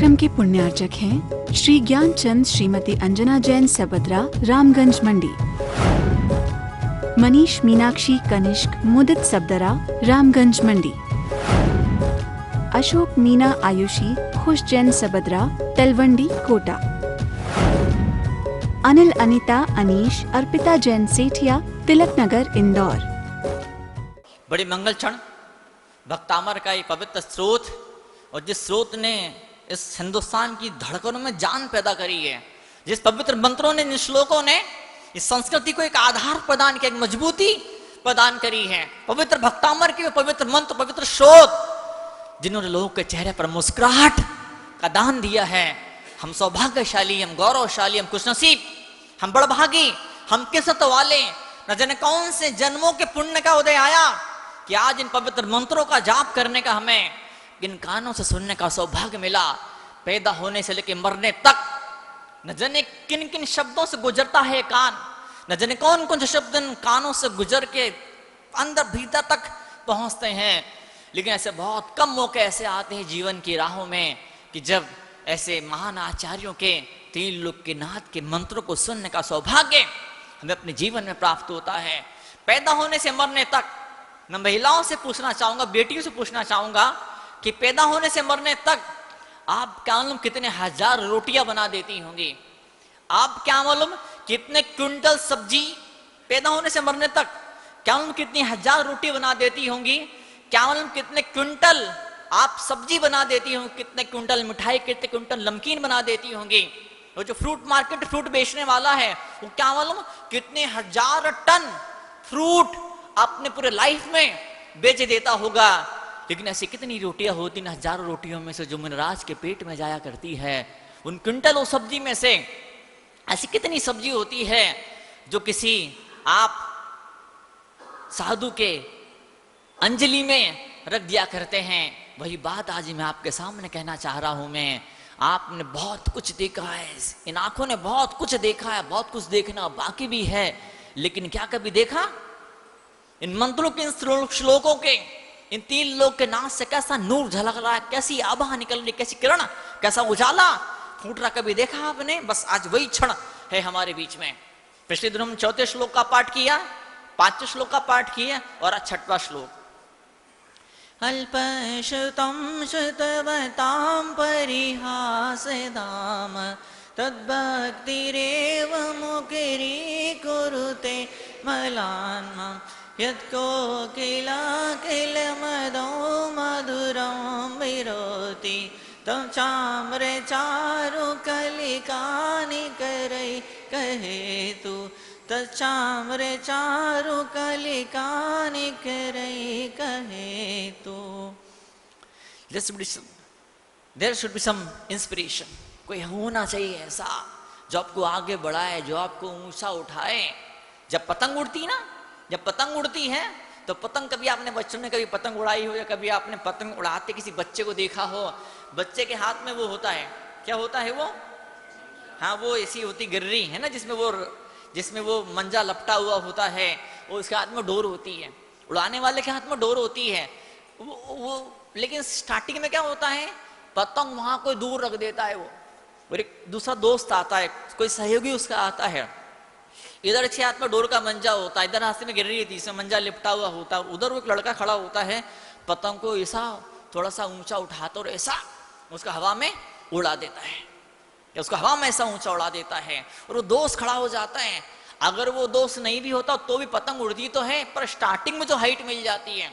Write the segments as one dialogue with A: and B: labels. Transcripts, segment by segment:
A: कार्यक्रम के पुण्यार्चक हैं श्री ज्ञानचंद श्रीमती अंजना जैन सबद्रा, रामगंज मंडी। मनीष मीनाक्षी कनिष्क मुदित सबदरा, रामगंज मंडी। अशोक मीना आयुषी खुश जैन सबद्रा, तलवंडी कोटा। अनिल अनीता अनीश अर्पिता जैन सेठिया, तिलक नगर इंदौर।
B: बड़ी मंगल क्षण भक्तामर का ये पवित्र स्रोत, और जिस स्रोत ने इस हिंदुस्तान की धड़कनों में जान पैदा करी है, जिस पवित्र मंत्रों ने, श्लोकों ने इस संस्कृति को एक आधार प्रदान किया, एक मजबूती प्रदान करी है। पवित्र भक्तामर के पवित्र मंत्र, पवित्र स्रोत, जिन्होंने लोगों के चेहरे पर मुस्कुराहट का दान दिया है। हम सौभाग्यशाली, हम गौरवशाली, हम खुशनसीब, हम बड़भागी, हम किस्मत वाले। न जाने कौन से जन्मों के पुण्य का उदय आया कि आज इन पवित्र मंत्रों का जाप करने का हमें इन कानों से सुनने का सौभाग्य मिला। पैदा होने से लेकर मरने तक न जाने किन किन शब्दों से गुजरता है कान, न जाने कौन कौन से शब्द इन कानों से गुजर के अंदर भीतर तक पहुंचते हैं। लेकिन ऐसे बहुत कम मौके ऐसे आते हैं जीवन की राहों में कि जब ऐसे महान आचार्यों के, तीन लोक के नाथ के मंत्रों को सुनने का सौभाग्य हमें अपने जीवन में प्राप्त होता है। पैदा होने से मरने तक मैं महिलाओं से पूछना चाहूंगा, बेटियों से पूछना चाहूंगा कि पैदा होने से मरने तक आप क्या मालूम कितने हजार रोटियां बना देती होंगी? आप क्या मालूम कितने क्विंटल सब्जी पैदा होने से मरने तक क्या मालूम कितनी हजार रोटी बना देती होंगी? क्या मालूम कितने क्विंटल आप सब्जी बना देती होंगी, कितने क्विंटल मिठाई, कितने क्विंटल नमकीन बना देती होंगी? वो जो फ्रूट मार्केट फ्रूट बेचने वाला है वो क्या मालूम कितने हजार टन फ्रूट अपने पूरे लाइफ में बेच देता होगा। लेकिन ऐसी कितनी रोटियां होती हैं, हजारों रोटियों में से जो मुनराज के पेट में जाया करती है, उन क्विंटलों सब्जी में से ऐसी कितनी सब्जी होती है जो किसी आप साधु के अंजलि में रख दिया करते हैं। वही बात आज मैं आपके सामने कहना चाह रहा हूं। मैं आपने बहुत कुछ देखा है, इन आंखों ने बहुत कुछ देखा है, बहुत कुछ देखना बाकी भी है। लेकिन क्या कभी देखा इन मंत्रों के, इन श्लोकों के, इन तीन लोग के नाच से कैसा नूर झलक रहा है, कैसी आभा निकल रही, कैसी किरण, कैसा उजाला फूट रहा, कभी देखा आपने? बस आज वही क्षण है हमारे बीच में। पिछले दिन हम चौथे श्लोक का पाठ किया, पांचवें श्लोक का पाठ किया, और आज छठवां श्लोक।
C: अल्पश्रुतं श्रुतवतां परिहासदाम तद्भक्तिरेव मुकिरी कुरुते मलान्मां यत्कोकिलाकिलमदो मधुरं विरोति तं चाम्रे चारुकलिकानि करै कहेतु तच्चाम्रे चारुकलिकानि करै कहेतु।
B: There should be some inspiration. कोई होना चाहिए ऐसा जो आपको आगे बढ़ाए, जो आपको ऊंचा उठाए। जब पतंग उड़ती ना, जब पतंग उड़ती है तो पतंग, कभी आपने बच्चों ने कभी पतंग उड़ाई हो या कभी आपने पतंग उड़ाते किसी बच्चे को देखा हो? बच्चे के हाथ में वो होता है, क्या होता है वो? हाँ, वो ऐसी होती गिर्री है ना, जिसमें वो मंजा लपटा हुआ होता है, वो उसके हाथ में डोर होती है। उड़ाने वाले के हाथ में डोर होती है वो लेकिन स्टार्टिंग में क्या होता है, पतंग वहां कोई दूर रख देता है वो, और एक दूसरा दोस्त आता है, कोई सहयोगी उसका आता है। इधर अच्छे हाथ में डोर का मंजा होता है, इधर रास्ते में गिर रही थी, इसमें मंजा लिपटा हुआ होता है, उधर वो एक लड़का खड़ा होता है, पतंग को ऐसा थोड़ा सा ऊंचा उठाता और ऐसा उसका हवा में उड़ा देता है, या उसका हवा में ऐसा ऊंचा उड़ा देता है, और वो दोस्त खड़ा हो जाता है। अगर वो दोस्त नहीं भी होता तो भी पतंग उड़ती तो है, पर स्टार्टिंग में जो हाइट मिल जाती है,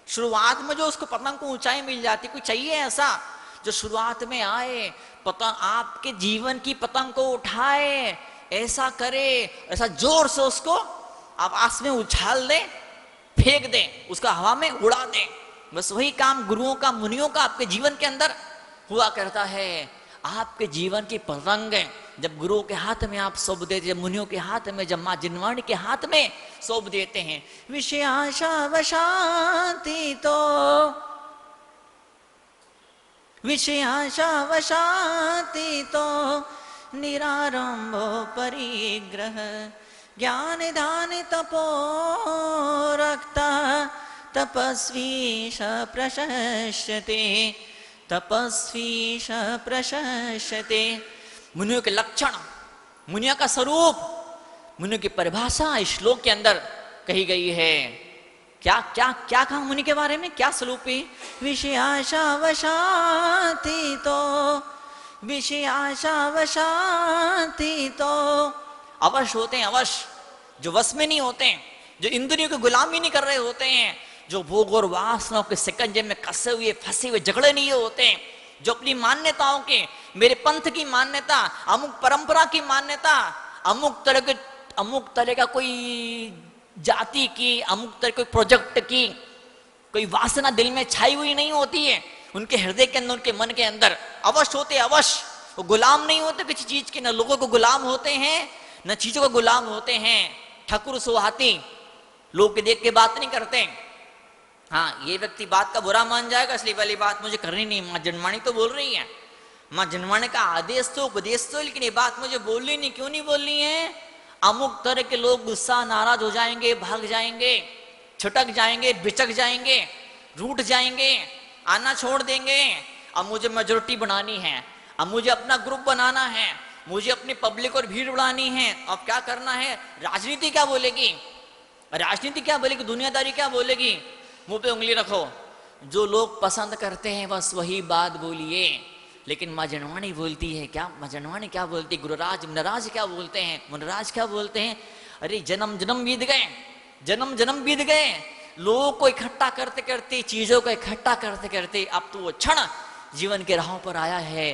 B: शुरुआत में जो उसको पतंग को ऊंचाई मिल जाती, कोई चाहिए ऐसा जो शुरुआत में आए, पतंग आपके जीवन की पतंग को उठाए, ऐसा करे, ऐसा जोर से उसको आप आस में उछाल दे, फेंक दे, उसका हवा में उड़ा दे। बस वही काम गुरुओं का, मुनियों का आपके जीवन के अंदर हुआ करता है। आपके जीवन की पतंग जब गुरुओं के हाथ में आप सौंप देते, जब मुनियों के हाथ में, जब माँ जिनवाणी के हाथ में सौंप देते हैं,
C: विषयाशा वशाति तो विषयाशा वशाति तो निरारंभो परिग्रह ज्ञान दान तपो रक्ता तपस्वी स प्रशस्यते तपस्वी स प्रशस्यते।
B: मुनियों के लक्षण, मुनियों का स्वरूप, मुनियों की परिभाषा इस श्लोक के अंदर कही गई है। क्या क्या क्या कहा मुनि के बारे में, क्या स्वरूप है?
C: विषयाशावशातितो, विषयाशावशातितो।
B: अवश होते हैं, अवश, जो वश में नहीं होते हैं, जो इंद्रियों की गुलामी नहीं कर रहे होते हैं, जो भोग और वासनाओं के शिकंजे में कसे हुए फंसे हुए झगड़े नहीं होते हैं, जो अपनी मान्यताओं के, मेरे पंथ की मान्यता, अमुक परंपरा की मान्यता, अमुक तरह का कोई जाति की, अमुक तरह कोई प्रोजेक्ट की कोई वासना दिल में छाई हुई नहीं होती है, उनके हृदय के अंदर, उनके मन के अंदर अवश्य होते, अवश्य। वो गुलाम नहीं होते किसी चीज के, न लोगों को गुलाम होते हैं, न चीजों को गुलाम होते हैं। ठाकुर सुहाती, लोग के देख के बात नहीं करते। हाँ, ये व्यक्ति बात का बुरा मान जाएगा, इसलिए वाली बात मुझे करनी नहीं। माँ जनवाणी तो बोल रही है, माँ जनवाणी का आदेश तो, उपदेश तो, लेकिन ये बात मुझे बोलनी नहीं। क्यों नहीं बोलनी है? अमुक तरह के लोग गुस्सा, नाराज हो जाएंगे, भाग जाएंगे, छटक जाएंगे, बिचक जाएंगे, रूठ जाएंगे, आना छोड़ देंगे। अब मुझे मेजोरिटी बनानी है, अब मुझे अपना ग्रुप बनाना है, मुझे अपनी पब्लिक और भीड़ बढ़ानी है। अब क्या करना है? राजनीति क्या बोलेगी, राजनीति क्या बोलेगी, दुनियादारी क्या बोलेगी? मुंह पे उंगली रखो, जो लोग पसंद करते हैं बस वही बात बोलिए। लेकिन माँ जनवाणी बोलती है क्या? माँ जनवाणी क्या बोलती? गुरुराज मुनराज क्या बोलते हैं? मुनराज क्या बोलते हैं? अरे जन्म जन्म बीत गए, जन्म जन्म बीत गए, लोगों को इकट्ठा करते करते, चीजों को इकट्ठा करते करते अब तो वो क्षण जीवन के राहों पर आया है।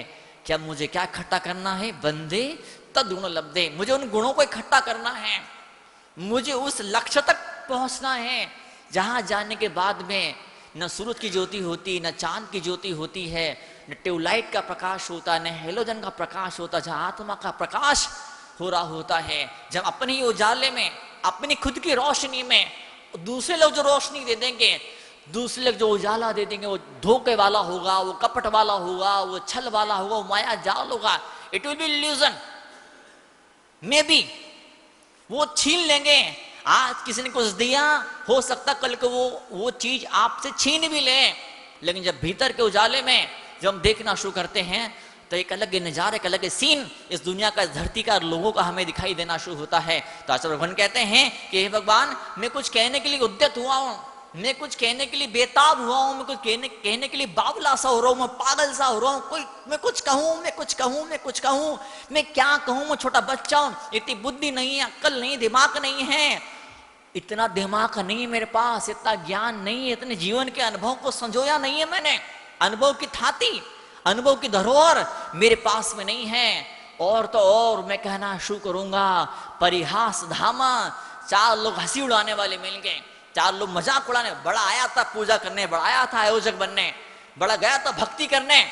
B: क्या मुझे क्या इकट्ठा करना है? बंदे तद्गुण लब्धे, मुझे उन गुणों को इकट्ठा करना है, मुझे उस लक्ष्य तक पहुंचना है जहां जाने के बाद में न सूरज की ज्योति होती, न चांद की ज्योति होती है, न ट्यूबलाइट का प्रकाश होता, न हेलोजन का प्रकाश होता, जहां आत्मा का प्रकाश हो रहा होता है। जब अपने ही उजाले में, अपनी खुद की रोशनी में दूसरे लोग जो रोशनी दे देंगे, दूसरे लोग जो उजाला दे देंगे, वो धोखे वाला होगा, वो कपट वाला होगा, वो छल वाला होगा, वो माया जाल होगा। It will be illusion, may be वो छीन लेंगे। आज किसी ने कुछ दिया, हो सकता कल को वो चीज आपसे छीन भी ले। लेकिन जब भीतर के उजाले में जब हम देखना शुरू करते हैं तो एक अलग नजारा, एक अलग सीन इस दुनिया का, इस धरती का, लोगों का हमें दिखाई देना शुरू होता है। तो आचार्य भगवान कहते हैं कि हे भगवान, मैं कुछ कहने के लिए उद्यत हुआ हूं, मैं कुछ कहने के लिए बेताब हुआ हूं, मैं कुछ कहने के लिए बावला सा हो रहा हूं, मैं पागल सा हो रहा हूं, कोई मैं कुछ कहूं, मैं कुछ कहूं, मैं कुछ कहूं, मैं क्या कहूं? मैं छोटा बच्चा हूं, इतनी बुद्धि नहीं है, अक्ल नहीं, दिमाग नहीं है, इतना दिमाग नहीं है मेरे पास, इतना ज्ञान नहीं है, इतने जीवन के अनुभव को संजोया नहीं है मैंने, अनुभव की थाती, अनुभव की धरोहर मेरे पास में नहीं है। और तो और मैं कहना शुरू करूंगा, परिहास धामा, चार लोग हंसी उड़ाने वाले मिल गए, चार लोग मजाक उड़ाने, बड़ा आया था पूजा करने, बड़ा आया था आयोजक बनने, बड़ा गया था भक्ति करने,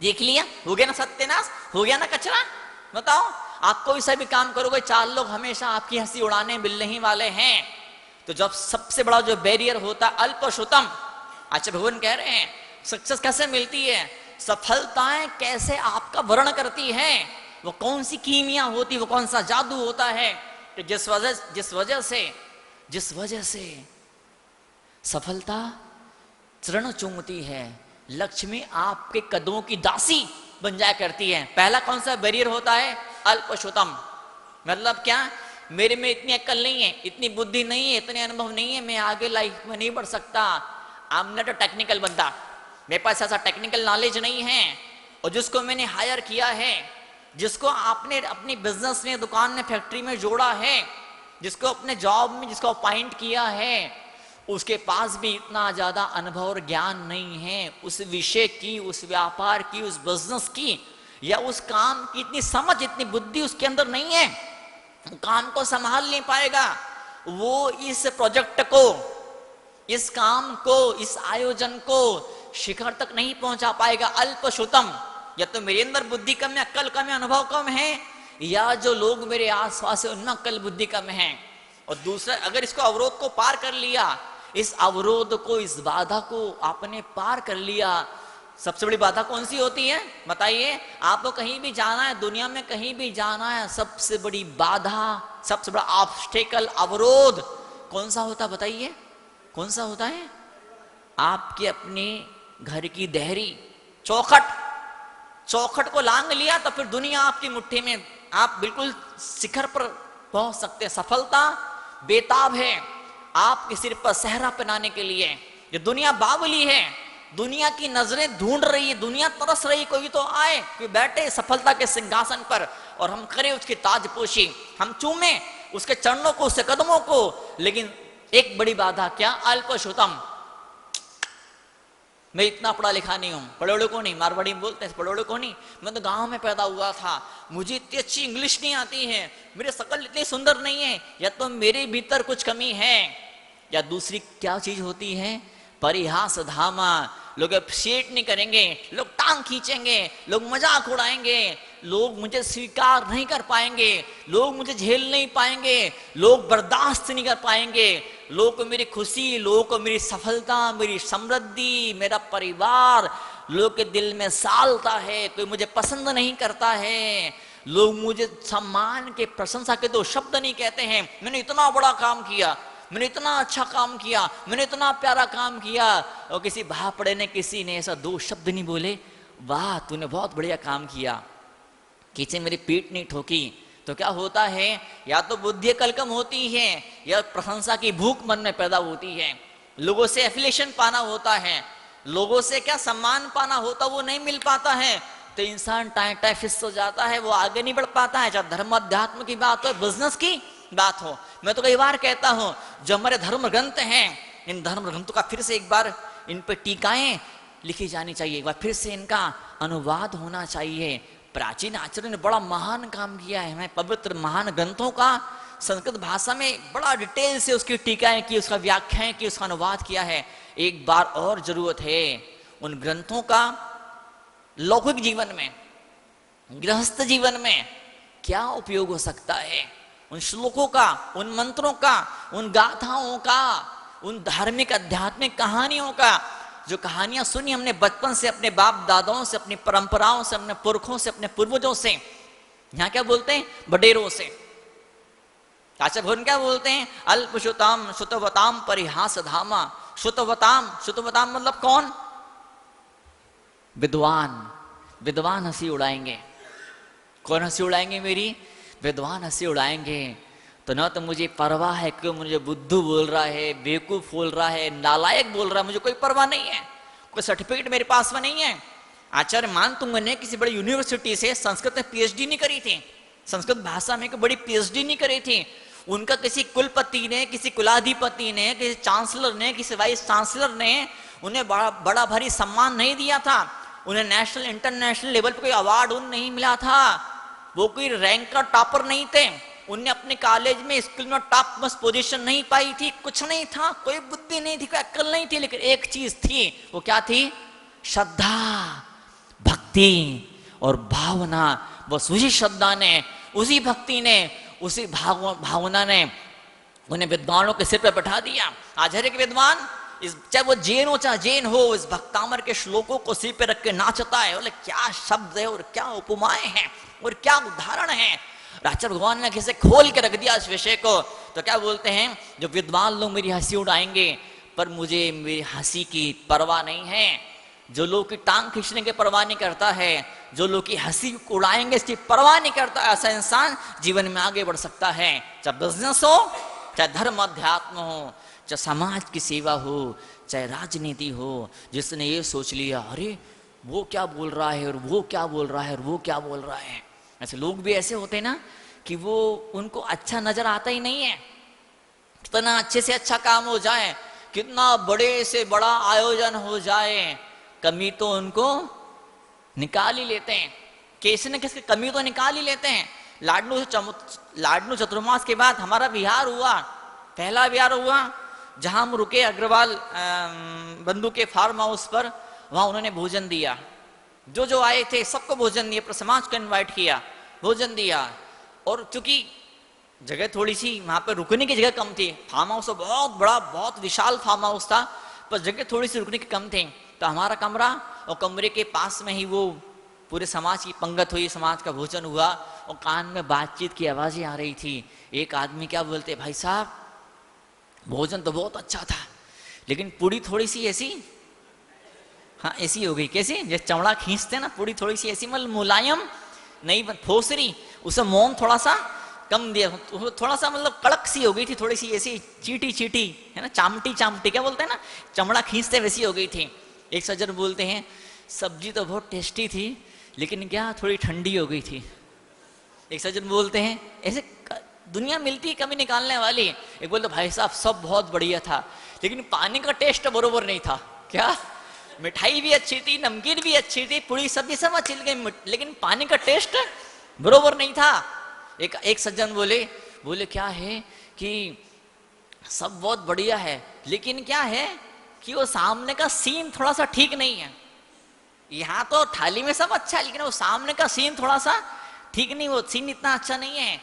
B: देख लिया, हो गया ना सत्यानाश, हो गया ना कचरा। बताओ, आप कोई सा भी काम करोगे, चार लोग हमेशा आपकी हंसी उड़ाने मिलने ही वाले हैं। तो जब सबसे बड़ा जो बैरियर होता है अल्पशुतम, अच्छा भगवान कह रहे हैं सक्सेस कैसे मिलती है, सफलताएं कैसे आपका वर्ण करती है, वो कौन सी कीमिया होती, वो कौन सा जादू होता है कि जिस वजह से सफलता चरण चूमती है, लक्ष्मी आपके कदमों की दासी बन जाया करती है। पहला कौन सा बैरियर होता है? अल्पशुतम, मतलब क्या? मेरे में इतनी अक्ल नहीं है, इतनी बुद्धि नहीं है, इतने अनुभव नहीं है, मैं आगे लाइफ में नहीं बढ़ सकता। I am not a technical बंदा, मेरे पास ऐसा टेक्निकल नॉलेज नहीं है। और जिसको मैंने हायर किया है, जिसको आपने अपनी बिजनेस में, दुकान में, फैक्ट्री में जोड़ा है, जिसको अपने जॉब में, जिसको अपॉइंट किया है, उसके पास भी इतना ज्यादा अनुभव और ज्ञान नहीं है उस विषय की, उस व्यापार की, उस बिजनेस की, या उस काम की इतनी समझ, इतनी बुद्धि उसके अंदर नहीं है, काम को संभाल नहीं पाएगा। वो इस प्रोजेक्ट को, इस काम को, इस आयोजन को शिखर तक नहीं पहुंचा पाएगा। अल्पशुतम, या तो मेरे अंदर बुद्धि कम है, अक्ल कम है, अनुभव कम है, या जो लोग मेरे आसपास है उनमें अक्ल बुद्धि कम है। और दूसरा, अगर इसको अवरोध को पार कर लिया, इस अवरोध को, इस बाधा को आपने पार कर लिया, सबसे बड़ी बाधा कौन सी होती है बताइए? आपको कहीं भी जाना है, दुनिया में कहीं भी जाना है, सबसे बड़ी बाधा, सबसे बड़ा ऑब्स्टेकल, अवरोध कौन सा होता बताइए? कौन सा होता है? आपके अपने घर की देहरी, चौखट, चौखट को लांग लिया तो फिर दुनिया आपकी मुट्ठी में, आप बिल्कुल शिखर पर पहुंच सकते हैं। सफलता बेताब है आपके सिर पर सहरा पहनाने के लिए। ये दुनिया बावली है, दुनिया की नजरें ढूंढ रही है, दुनिया तरस रही, कोई तो आए, कोई बैठे सफलता के सिंहासन पर और हम करें उसकी ताजपोशी, हम चूमे उसके चरणों को, उसके कदमों को। लेकिन एक बड़ी बाधा क्या? अल्पश्रुतम, मैं इतना पढ़ा लिखा नहीं हूं, पढ़ोड़े को नहीं, मारवाड़ी में बोलते हैं पढ़ोड़े को नहीं, मैं तो गांव में पैदा हुआ था, मुझे इतनी अच्छी इंग्लिश नहीं आती है, मेरी शकल इतनी सुंदर नहीं है, या तो मेरे भीतर कुछ कमी है, या दूसरी क्या चीज होती है? परिहास धामा। लोग अप्रिशिएट नहीं करेंगे, लोग टांग खींचेंगे, लोग मजाक उड़ाएंगे, लोग मुझे स्वीकार नहीं कर पाएंगे, लोग मुझे झेल नहीं पाएंगे, लोग बर्दाश्त नहीं कर पाएंगे, लोग को मेरी खुशी, लोग को मेरी सफलता, मेरी समृद्धि, मेरा परिवार, लोग के दिल में सालता है, कोई मुझे पसंद नहीं करता है, लोग मुझे सम्मान के, प्रशंसा के दो शब्द नहीं कहते हैं। मैंने इतना बड़ा काम किया, मैंने इतना अच्छा काम किया, मैंने इतना प्यारा काम किया, और किसी भापड़े ने, किसी ने ऐसा दो शब्द नहीं बोले, वाह तूने बहुत बढ़िया काम किया, किसी मेरी पीठ नहीं ठोकी। तो क्या होता है? या तो बुद्धि कलकम होती है, या प्रशंसा की भूख मन में पैदा होती है, लोगों से एफिलिएशन पाना होता है, लोगों से क्या सम्मान पाना होता, वो नहीं मिल पाता है, तो इंसान टाइम टाइम फिस हो जाता है, वो आगे नहीं बढ़ पाता है। चाहे धर्म अध्यात्म की बात हो, बिजनेस की बात हो। मैं तो कई बार कहता हूं, जो हमारे धर्म ग्रंथ हैं, इन धर्म ग्रंथों का फिर से एक बार इन पे टीकाएं लिखी जानी चाहिए, एक बार फिर से इनका अनुवाद होना चाहिए। प्राचीन आचार्यों ने बड़ा महान काम किया है, हमें पवित्र महान ग्रंथों का संस्कृत भाषा में बड़ा डिटेल से उसकी टीकाएं की, उसका व्याख्याएं की, उसका अनुवाद किया है। एक बार और जरूरत है उन ग्रंथों का लौकिक जीवन में, गृहस्थ जीवन में क्या उपयोग हो सकता है, उन श्लोकों का, उन मंत्रों का, उन गाथाओं का, उन धार्मिक आध्यात्मिक कहानियों का, जो कहानियां सुनी हमने बचपन से, अपने बाप दादाओं से, अपनी परंपराओं से, अपने पुरखों से, अपने पूर्वजों से, यहां क्या बोलते हैं? बडेरों से। आचार्य भगवान क्या बोलते हैं? अल्पश्रुताम श्रुतवताम परिहास धामा। श्रुतवताम, श्रुतवताम मतलब कौन? विद्वान। विद्वान हंसी उड़ाएंगे। कौन हंसी उड़ाएंगे? मेरी विद्वान हंसी उड़ाएंगे। तो ना तो मुझे परवाह है कि मुझे बुद्धू बोल रहा है, बेवकूफ बोल रहा है, नालायक बोल रहा है, मुझे कोई परवाह नहीं है, कोई सर्टिफिकेट मेरे पास में नहीं है। आचार्य मान तुम ने किसी बड़ी यूनिवर्सिटी से संस्कृत में पीएचडी नहीं करी थी, संस्कृत भाषा में कोई बड़ी पीएचडी नहीं करी थी, उनका किसी कुलपति ने, किसी कुलाधिपति ने, किसी चांसलर ने, किसी वाइस चांसलर ने उन्हें बड़ा भारी सम्मान नहीं दिया था, उन्हें नेशनल इंटरनेशनल लेवल पर कोई अवार्ड उन्हें नहीं मिला था, वो कोई रैंक का टॉपर नहीं थे, उन्हें अपने कॉलेज में, स्कूल में टॉप मोस्ट पोजीशन नहीं पाई थी, कुछ नहीं था, कोई बुद्धि नहीं थी, कोई अक्ल नहीं थी, लेकिन एक चीज थी, वो क्या थी? श्रद्धा, भक्ति और भावना। बस उसी श्रद्धा ने, उसी भक्ति ने, उसी भावना ने उन्हें विद्वानों के सिर पर बैठा दिया। आज हर एक विद्वान, चाहे वो जैन हो चाहे जैन हो, इस भक्तामर के श्लोकों को सिर पे रख के नाचता है। बोले क्या शब्द है और क्या उपमाएं हैं और क्या उदाहरण है। आचार्य भगवान ने किसे खोल के रख दिया इस विषय को। तो क्या बोलते हैं? जो विद्वान लोग मेरी हंसी उड़ाएंगे, पर मुझे मेरी हंसी की परवाह नहीं है। जो लोग की टांग खींचने की परवाह नहीं करता है, जो लोग की हंसी उड़ाएंगे इसकी परवाह नहीं करता, ऐसा इंसान जीवन में आगे बढ़ सकता है। चाहे बिजनेस हो, चाहे धर्म अध्यात्म हो, चाहे समाज की सेवा हो, चाहे राजनीति हो। जिसने ये सोच लिया, अरे वो क्या बोल रहा है और वो क्या बोल रहा है और वो क्या बोल रहा है। ऐसे लोग भी ऐसे होते हैं ना कि वो, उनको अच्छा नजर आता ही नहीं है। कितना अच्छे से अच्छा काम हो जाए, कितना बड़े से बड़ा आयोजन हो जाए, कमी तो उनको निकाल ही लेते हैं। किसी न किसी कमी तो निकाल ही लेते हैं। लाडनू चतुर्मास के बाद हमारा बिहार हुआ, पहला बिहार हुआ, जहां हम रुके अग्रवाल बंधु के फार्म हाउस पर। वहां उन्होंने भोजन दिया, जो जो आए थे सबको भोजन दिया, पूरे समाज को इनवाइट किया, भोजन दिया। और चूंकि जगह थोड़ी सी वहां पर रुकने की जगह कम थी, फार्म हाउस तो बहुत बड़ा, बहुत विशाल फार्म हाउस था, पर जगह थोड़ी सी रुकने की कम थी। तो हमारा कमरा और कमरे के पास में ही वो पूरे समाज की पंगत हुई, समाज का भोजन हुआ, और कान में बातचीत की आवाजें आ रही थी। एक आदमी क्या बोलते, भाई साहब भोजन तो बहुत अच्छा था, लेकिन पूरी थोड़ी सी ऐसी हाँ ऐसी हो गई। कैसी? जैसे चमड़ा खींचते ना, पूरी थोड़ी सी ऐसी मतलब मुलायम नहीं फोसरी, उसे मोम थोड़ा सा कम दिया, थोड़ा सा मतलब कड़क सी हो गई थी, थोड़ी सी ऐसी चीटी चीटी है ना, चामटी चामटी क्या बोलते हैं ना, चमड़ा खींचते वैसी हो गई थी। एक सज्जन बोलते हैं सब्जी तो बहुत टेस्टी थी लेकिन क्या थोड़ी ठंडी हो गई थी। एक सज्जन बोलते हैं ऐसे दुनिया मिलती है कमी निकालने वाली। एक बोलते भाई साहब सब बहुत बढ़िया था लेकिन पानी का टेस्ट बरोबर नहीं था। क्या? मिठाई भी अच्छी थी, नमकीन भी अच्छी थी, पूरी सब्जी सब अच्छी गई लेकिन पानी का टेस्ट बरोबर नहीं था। एक सज्जन बोले क्या है कि सब बहुत बढ़िया है लेकिन क्या है कि वो सामने का सीन थोड़ा सा ठीक नहीं है। यहाँ तो थाली में सब अच्छा है लेकिन वो सामने का सीन थोड़ा सा ठीक नहीं, वो सीन इतना अच्छा नहीं है।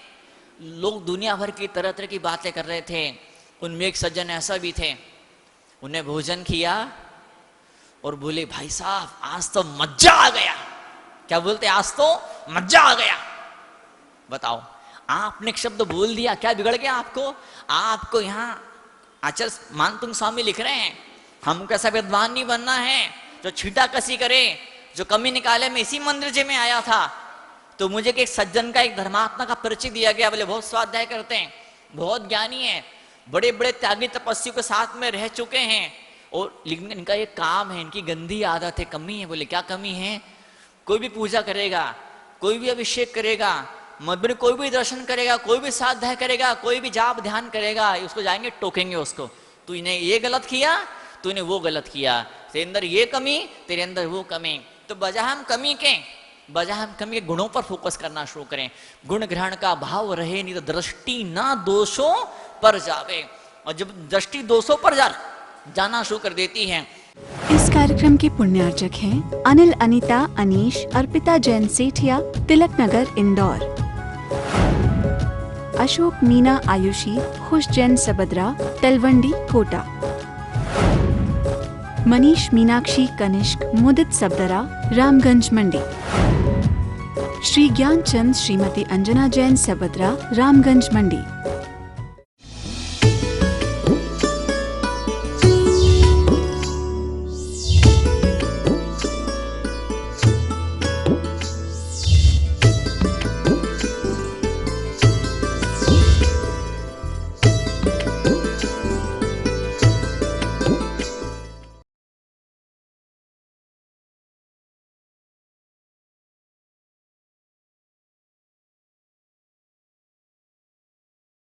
B: लोग दुनिया भर की तरह तरह की बातें कर रहे थे। उनमें एक सज्जन ऐसा भी थे, उन्हें भोजन किया और बोले भाई साहब आज तो मजा आ गया। क्या बोलते? आज तो मजा आ गया। बताओ, आपने एक शब्द बोल दिया, क्या बिगड़ गया आपको? आपको यहाँ आचार्य मानतुंग स्वामी लिख रहे हैं हमको ऐसा विद्वान नहीं बनना है जो छीटा कसी करे, जो कमी निकाले। मैं इसी मंदिर में आया था तो मुझे एक सज्जन का, एक धर्मात्मा का परिचय दिया गया। बोले बहुत स्वाध्याय करते हैं, बहुत ज्ञानी है, बड़े बड़े त्यागी तपस्वियों के साथ में रह चुके हैं और लेकिन इनका ये काम है, इनकी गंदी आदत है, कमी है। बोले क्या कमी है? कोई भी पूजा करेगा, कोई भी अभिषेक करेगा, मंदिर कोई भी दर्शन करेगा, कोई भी स्वाध्याय करेगा, कोई भी जाप ध्यान करेगा, उसको जाएंगे टोकेंगे उसको, तूने ये गलत किया, तूने वो गलत किया, तेरे अंदर ये कमी, तेरे अंदर वो कमी। तो बजाय हम कमी के गुणों पर फोकस करना शुरू करें। गुण ग्रहण का भाव रहे, नहीं तो दृष्टि ना दोषों पर जावे। और जब दृष्टि दोषों पर जाना शुरू कर देती है।
A: इस कार्यक्रम के पुण्यार्चक हैं अनिल, अनीता, अनीश, अर्पिता जैन सेठिया, तिलक नगर, इंदौर। अशोक, मीना, आयुषी, खुश जैन सबद्रा, तलवंडी, कोटा। मनीष, मीनाक्षी, कनिष्क, मुदित सबदरा, रामगंज मंडी। श्री ज्ञान चंद, श्रीमती अंजना जैन सबद्रा, रामगंज मंडी।